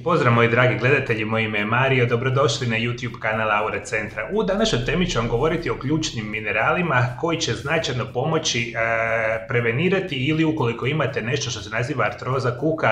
Pozdrav moji dragi gledatelji, moje ime je Mario, dobrodošli na YouTube kanal Aura Centra. U današnjoj temi ću vam govoriti o ključnim mineralima koji će značajno pomoći prevenirati ili ukoliko imate nešto što se naziva artroza kuka,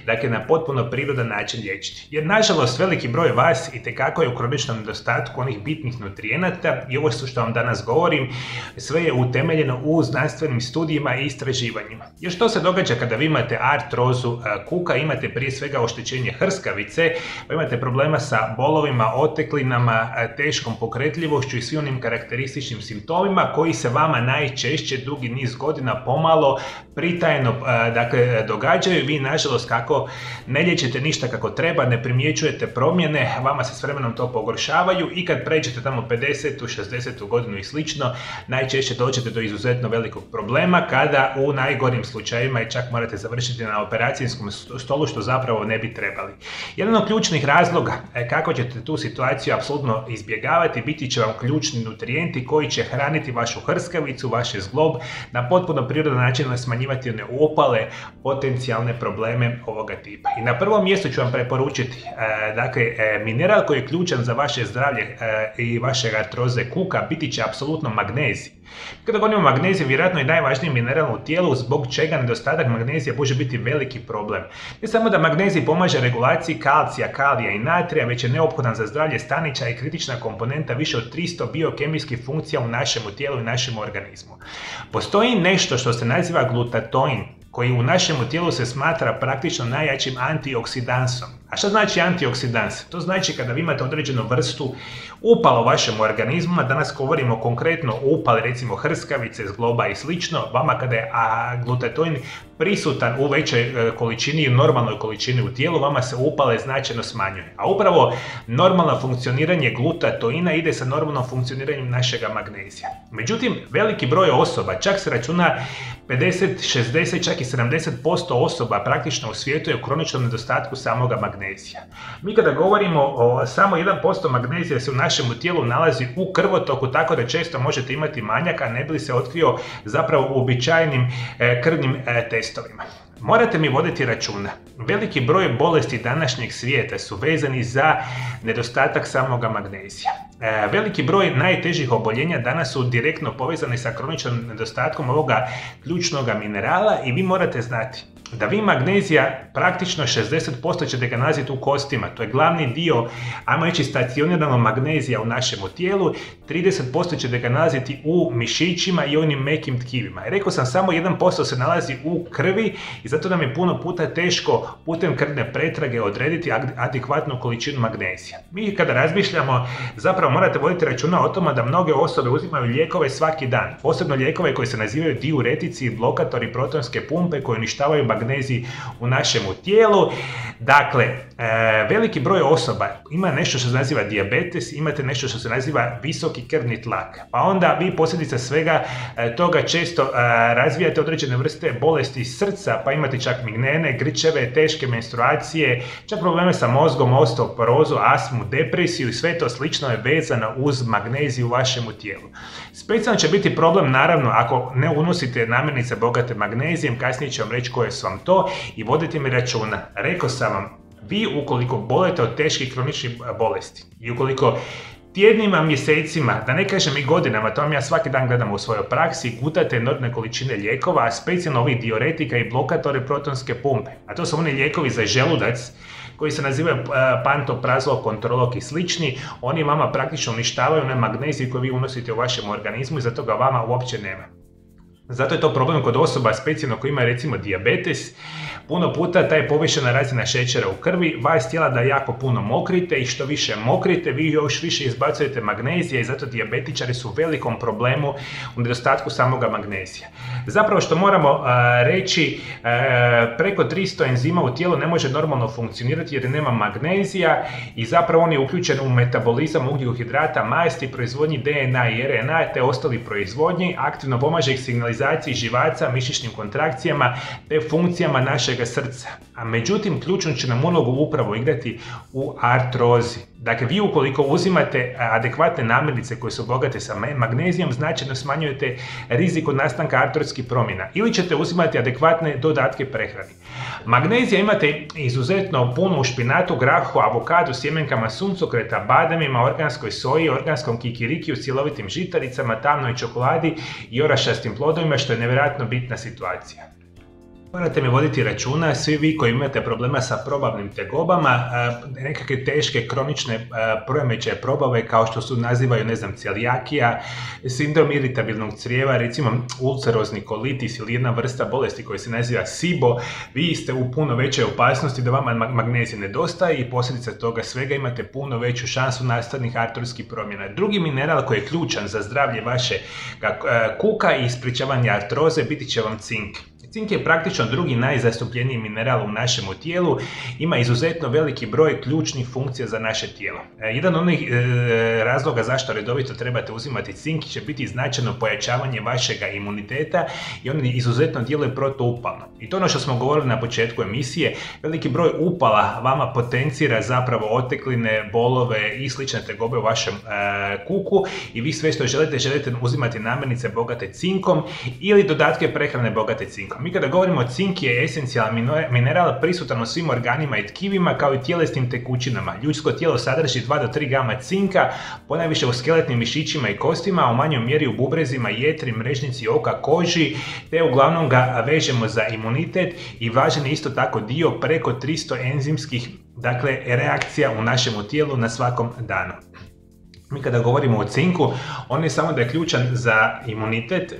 dakle na potpuno prirodan način liječiti. Jer nažalost veliki broj vas itekako je u kroničnom nedostatku onih bitnih nutrijenata i ovo što vam danas govorim sve je utemeljeno u znanstvenim studijima i istraživanjima. Jer što se događa kada vi imate artrozu kuka, imate prije svega oštećenje hrskavice, pa imate problema sa bolovima, oteklinama, teškom pokretljivošću i svim onim karakterističnim simptomima koji se vama najčešće dugi niz godina pomalo pritajeno događaju. Vi nažalost kako ne liječite ništa kako treba, ne primjećujete promjene, vama se s vremenom to pogoršavaju i kad pređete tamo 50. 60. godinu i slično, najčešće dođete do izuzetno velikog problema kada u najgorim slučajevima i čak morate završiti na operacijskom stolu, što zapravo ne bi trebali. Jedan od ključnih razloga kako ćete tu situaciju apsolutno izbjegavati biti će vam ključni nutrijenti koji će hraniti vašu hrskavicu, vaš zglob, na potpuno prirodan način smanjivati one upale, potencijalne probleme ovoga tipa. I na prvom mjestu ću vam preporučiti mineral koji je ključan za vaše zdravlje i vaše artroze kuka biti će apsolutno magnezij. Kada govorimo o magneziju, vjerojatno je najvažniji mineral u tijelu zbog čega nedostatak magnezija može biti veliki problem. Ne samo da magnezij pomaže regulaciji kalcija, kalija i natrija, već je neophodan za zdravlje stanića i kritična komponenta više od 300 biokemijskih funkcija u našem tijelu i našem organizmu. Postoji nešto što se naziva glutatoin, koji u našem tijelu se smatra praktično najjačim antioksidansom. A šta znači antioksidans? To znači kada vi imate određenu vrstu upala u vašem organizmu, danas govorimo konkretno o upali recimo hrskavice, zgloba i slično, vama kada je glutatoin prisutan u većoj količini i normalnoj količini u tijelu, vama se upale značajno smanjuje. A upravo normalno funkcioniranje glutatoina ide sa normalnom funkcioniranjem našega magnezija. Međutim, veliki broj osoba, čak se računa 50, 60, čak i 70% osoba praktično u svijetu je u kroničnom nedostatku samoga magnezija. Mi kada govorimo o samo 1% magnezija se u našem tijelu nalazi u krvotoku, tako da često možete imati manjak, a ne bi li se otkrio zapravo u uobičajenim krvnim testovima. Morate mi voditi računa. Veliki broj bolesti današnjeg svijeta su vezani za nedostatak samoga magnezija. Veliki broj najtežih oboljenja danas su direktno povezani sa kroničnim nedostatkom ovoga ključnog minerala i vi morate znati da vi magnezija praktično 60% ćete ga nalaziti u kostima. To je glavni dio, ajmo reći, stacioniranog magnezija u našem tijelu. 30% ćete ga nalaziti u mišićima i onim mekim tkivima. Rekao sam, samo 1% se nalazi u krvi i zato nam je puno puta teško putem krvne pretrage odrediti adekvatnu količinu magnezija. Mi kada razmišljamo, zapravo morate voditi računa o tome da mnoge osobe uzimaju lijekove svaki dan. Posebno lijekove koji se nazivaju diuretici i blokatori protonske pumpe koji uništavaju magnezij u našem tijelu. Dakle, veliki broj osoba ima nešto što se naziva dijabetes, imate nešto što se naziva visoki krvni tlak. Pa onda vi posljedica svega toga često razvijate određene vrste bolesti srca, pa imate čak migrene, grčeve, teške menstruacije, čak probleme sa mozgom, osteoporozu, astmu, depresiju i sve to slično je vezano uz magnezij u vašem tijelu. Specijalno će biti problem naravno ako ne unosite namirnice bogate magnezijem, kasnije ću vam reći koje su vam to i vodite mi računa. Rekao sam vam, vi ukoliko bolujete od teških kroničnih bolesti i ukoliko tjednima, mjesecima, da ne kažem i godinama, to vam ja svaki dan gledam u svojoj praksi, gutate enormne količine lijekova, a specijalno ovih diuretika i blokatore protonske pumpe. A to su oni lijekovi za želudac koji se nazivaju pantoprazolok, kontrolok i slični. Oni vama praktično uništavaju onaj magnezij koji vi unosite u vašem organizmu i zato ga vama uopće nema. Zato je to problem kod osoba specijalno koji imaju recimo dijabetes. Puno puta ta je povišena razina šećera u krvi, vas tijela da jako puno mokrite i što više mokrite, vi još više izbacujete magnezija i zato dijabetičari su u velikom problemu u nedostatku samoga magnezija. Zapravo što moramo reći, preko 300 enzima u tijelu ne može normalno funkcionirati jer nema magnezija i zapravo on je uključen u metabolizam ugljikohidrata, masti, proizvodnji DNA i RNA te ostali proizvodnji, aktivno pomaže ih signalizaciji živaca, mišićnim kontrakcijama te funkcijama našeg vašega srca. A međutim, ključnu će nam ulogu upravo igrati u artrozi. Dakle, vi ukoliko uzimate adekvatne namirnice koje su bogate sa magnezijom, značajno smanjujete rizik od nastanka artrotskih promjena. Ili ćete uzimati adekvatne dodatke prehrani. Magnezija imate izuzetno puno u špinatu, grahu, avokadu, sjemenkama suncokreta, bademima, organskoj soji, organskom kikirikiju, cjelovitim žitaricama, tamnoj čokoladi i orašastim plodovima, što je nevjerojatno bitna situacija. Morate mi voditi računa, svi vi koji imate problema sa probavnim tegobama, nekakve teške kronične poremećaje probave kao što su nazivaju, celijakija, sindrom iritabilnog crijeva, recimo ulcerozni kolitis ili jedna vrsta bolesti koja se naziva SIBO, vi ste u puno većoj opasnosti da vama magnezij nedostaje i posljedica toga svega imate puno veću šansu nastavnih artrotskih promjena. Drugi mineral koji je ključan za zdravlje vaše kuka i sprječavanje artroze biti će vam cink. Cink je praktično drugi najzastupljeniji mineral u našemu tijelu, ima izuzetno veliki broj ključnih funkcija za naše tijelo. Jedan od onih razloga zašto redovito trebate uzimati cink će biti značajno pojačavanje vašega imuniteta i on izuzetno djeluje protuupalno. I to ono što smo govorili na početku emisije, veliki broj upala vama potencira zapravo otekline, bolove i slične tegobe u vašem kuku i vi sve što želite uzimati namirnice bogate cinkom ili dodatke prehrane bogate cinkom. Mi kada govorimo cink je esencijalan mineral prisutan u svim organima i tkivima kao i tjelesnim tekućinama. Ljudsko tijelo sadrži 2 do 3 grama cinka, ponajviše u skeletnim mišićima i kostima, a u manjoj mjeri u bubrezima, jetri, mrežnici oka, koži, te uglavnom ga vežemo za imunitet i važan je isto tako dio preko 300 enzimskih reakcija u našemu tijelu na svakom danu. Mi kada govorimo o cinku, on ne samo da je ključan za imunitet,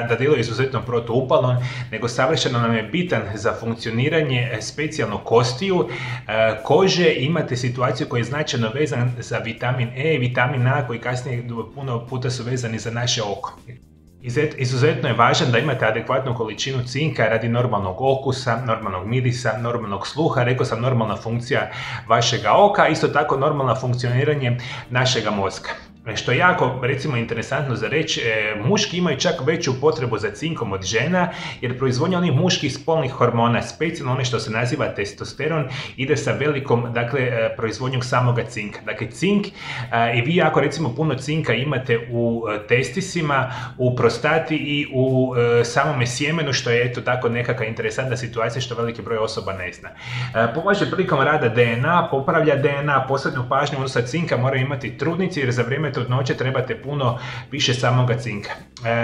da djeluje izuzetno protuupalno, nego savršeno nam je bitan za funkcioniranje specijalno kostiju, kože. Imate situaciju koja je značajno vezana za vitamin E i vitamin A koji kasnije puno puta su vezani za naše oko. Izuzetno je važan da imate adekvatnu količinu cinka radi normalnog okusa, normalnog mirisa, normalnog sluha, rekao sam normalna funkcija vašega oka, isto tako normalno funkcioniranje našega mozga. Što je jako, recimo, interesantno za reći, muški imaju čak veću potrebu za cinkom od žena, jer proizvodnja onih muških spolnih hormona, specijalno one što se naziva testosteron, ide sa velikom, proizvodnjom samoga cinka. Dakle, cink, i vi ako recimo puno cinka imate u testisima, u prostati i u samome sjemenu, što je eto tako nekakva interesantna situacija što veliki broj osoba ne zna. Pomaže prilikom rada DNA, popravlja DNA, posebnu pažnju unutar cinka moraju imati trudnici, jer za vrijeme trudnoće trebate puno više samoga cinka.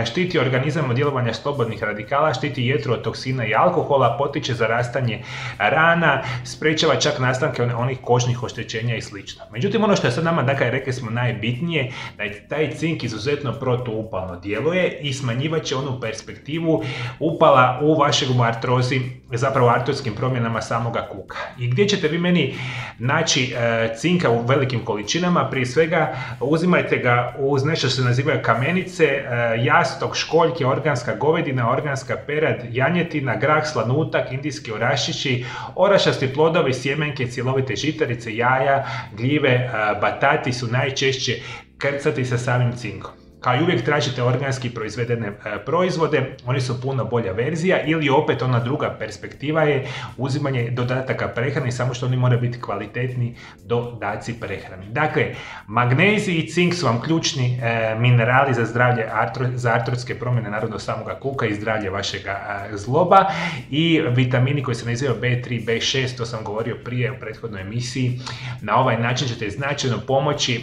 Štiti organizam od djelovanja slobodnih radikala, štiti jetru od toksina i alkohola, potiče zarastanje rana, sprečava čak nastanke onih kožnih oštećenja i sl. Međutim, ono što je sad nama, rekli smo, najbitnije, da je taj cink izuzetno protuupalno djeluje i smanjivat će onu perspektivu upala u vašeg artrozi, zapravo artrotskim promjenama samoga kuka. I gdje ćete vi meni naći cinka u velikim količinama? Prije svega uzimajte ga uz nešto što se nazivaju kamenice, jastok, školjke, organska govedina, organska perad, janjetina, grah, slanutak, indijski orašići, orašasti plodovi, sjemenke, cjelovite žitarice, jaja, gljive, batati su najčešće krcati sa samim cinkom. Kao i uvijek tražite organski proizvedene proizvode, oni su puno bolja verzija, ili opet ona druga perspektiva je uzimanje dodataka prehrani, samo što oni moraju biti kvalitetni dodaci prehrani. Dakle, magnezij i cink su vam ključni minerali za zdravlje, za artrotske promjene narodno samoga kuka i zdravlje vašega zloba, i vitamini koji se nazivaju B3, B6, to sam govorio prije u prethodnoj emisiji. Na ovaj način ćete značajno pomoći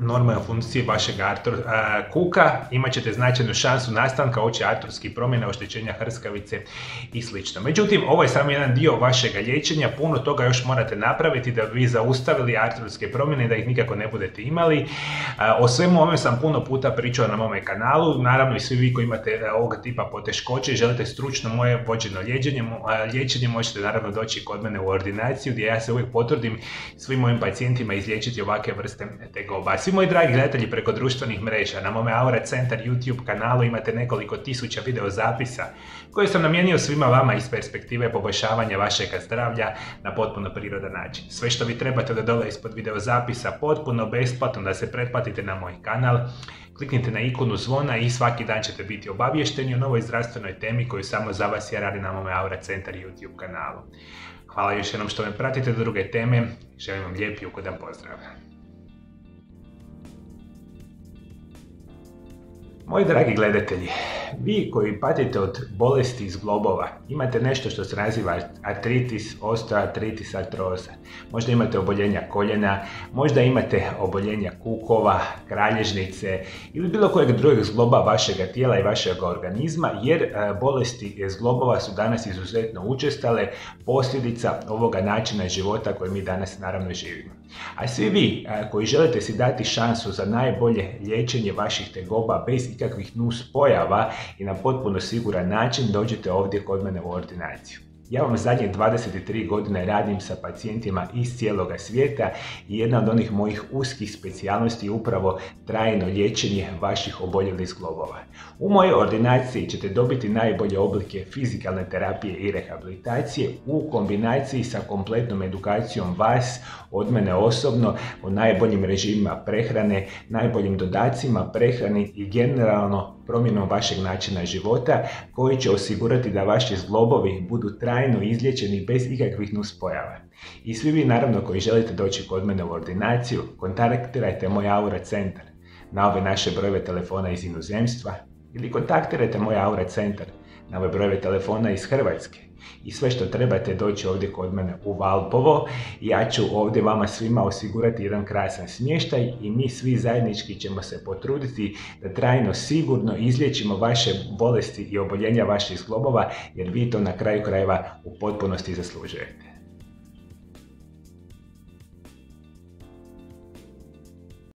normalne funkcije vašeg kuka, imat ćete značajnu šansu nastanka opće artrotskih promjena, oštećenja hrskavice i sl. Međutim, ovo je samo jedan dio vašeg liječenja, puno toga još morate napraviti da bi zaustavili artrotske promjene i da ih nikako ne budete imali. O svemu ovome sam puno puta pričao na mome kanalu, naravno i svi vi koji imate ovog tipa poteškoće i želite stručno moje vođeno liječenje, možete naravno doći kod mene u ordinaciju gdje ja se uvijek potrudim svim mojim pacijentima izliječiti ovakve vrste tegoba. svi moji dragi gledatelji preko društvenih mreža, na mome Aura Centar YouTube kanalu imate nekoliko tisuća video zapisa koje sam namijenio svima vama iz perspektive poboljšavanja vašeg zdravlja na potpuno prirodan način. Sve što vi trebate da dole ispod video zapisa potpuno besplatno da se pretplatite na moj kanal, kliknite na ikonu zvona i svaki dan ćete biti obavješteni o novoj zdravstvenoj temi koju samo za vas ja radim na mome Aura Centar YouTube kanalu. Hvala još jednom što me pratite do druge teme, želim vam lijep i ugodan pozdrav. Moji dragi gledatelji, vi koji patite od bolesti zglobova, imate nešto što se naziva artritis, osteoartritis, artroza. Možda imate oboljenja koljena, možda imate oboljenja kukova, kralježnice ili bilo kojeg drugog zgloba vašeg tijela i vašeg organizma, jer bolesti zglobova su danas izuzetno učestale, posljedica ovoga načina života koji mi danas naravno živimo. A svi vi koji želite si dati šansu za najbolje liječenje vaših tegoba bez ikakvih nuspojava i na potpuno siguran način, dođete ovdje kod mene u ordinaciju. Ja vam zadnje 23 godine radim sa pacijentima iz cijeloga svijeta i jedna od onih mojih uskih specijalnosti je upravo trajno liječenje vaših oboljelih zglobova. U mojoj ordinaciji ćete dobiti najbolje oblike fizikalne terapije i rehabilitacije u kombinaciji sa kompletnom edukacijom vas, od mene osobno, o najboljim režimima prehrane, najboljim dodacima prehrani i generalno promjenom vašeg načina života koji će osigurati da vaši zglobovi budu trajno izliječeni bez ikakvih nuspojava. I svi vi naravno koji želite doći kod mene u ordinaciju, kontaktirajte moj Aura Centar na ove naše brojeve telefona iz inozemstva ili kontaktirajte moj Aura Centar na ove brojeve telefona iz Hrvatske. I sve što trebate doći ovdje kod mene u Valpovo, ja ću ovdje vama svima osigurati jedan krasan smještaj i mi svi zajednički ćemo se potruditi da trajno sigurno izliječimo vaše bolesti i oboljenja vaših zglobova, jer vi to na kraju krajeva u potpunosti zaslužujete.